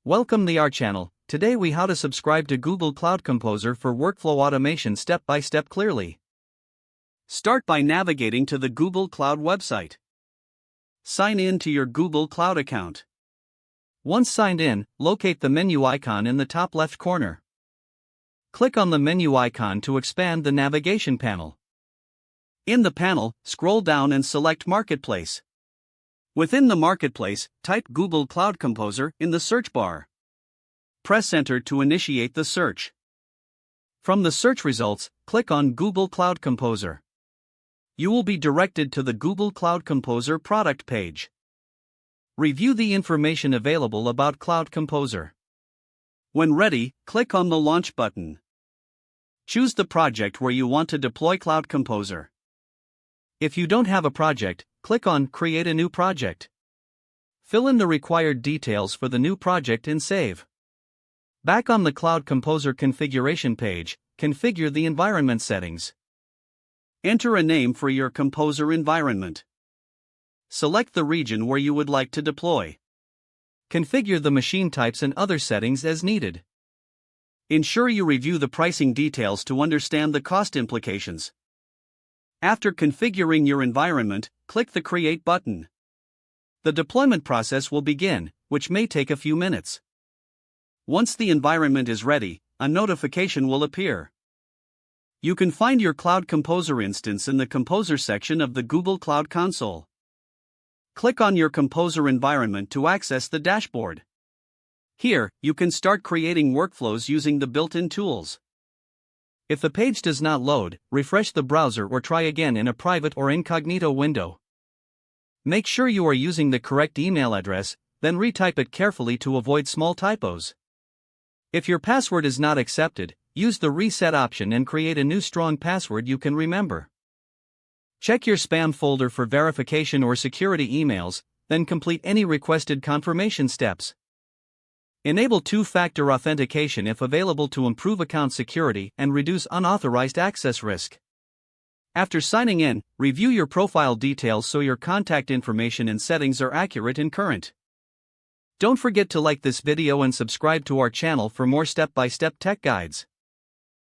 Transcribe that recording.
Welcome to our channel. Today we how to subscribe to Google Cloud Composer for workflow automation step by step clearly. Start by navigating to the Google Cloud website. Sign in to your Google Cloud account. Once signed in, locate the menu icon in the top left corner. Click on the menu icon to expand the navigation panel. In the panel, scroll down and select Marketplace. Within the Marketplace, type Google Cloud Composer in the search bar. Press Enter to initiate the search. From the search results, click on Google Cloud Composer. You will be directed to the Google Cloud Composer product page. Review the information available about Cloud Composer. When ready, click on the Launch button. Choose the project where you want to deploy Cloud Composer. If you don't have a project, click on Create a new project. Fill in the required details for the new project and save. Back on the Cloud Composer configuration page, configure the environment settings. Enter a name for your Composer environment. Select the region where you would like to deploy. Configure the machine types and other settings as needed. Ensure you review the pricing details to understand the cost implications. After configuring your environment, click the Create button. The deployment process will begin, which may take a few minutes. Once the environment is ready, a notification will appear. You can find your Cloud Composer instance in the Composer section of the Google Cloud Console. Click on your Composer environment to access the dashboard. Here, you can start creating workflows using the built-in tools. If the page does not load, refresh the browser or try again in a private or incognito window. Make sure you are using the correct email address, then retype it carefully to avoid small typos. If your password is not accepted, use the reset option and create a new strong password you can remember. Check your spam folder for verification or security emails, then complete any requested confirmation steps. Enable two-factor authentication if available to improve account security and reduce unauthorized access risk. After signing in, review your profile details so your contact information and settings are accurate and current. Don't forget to like this video and subscribe to our channel for more step-by-step tech guides.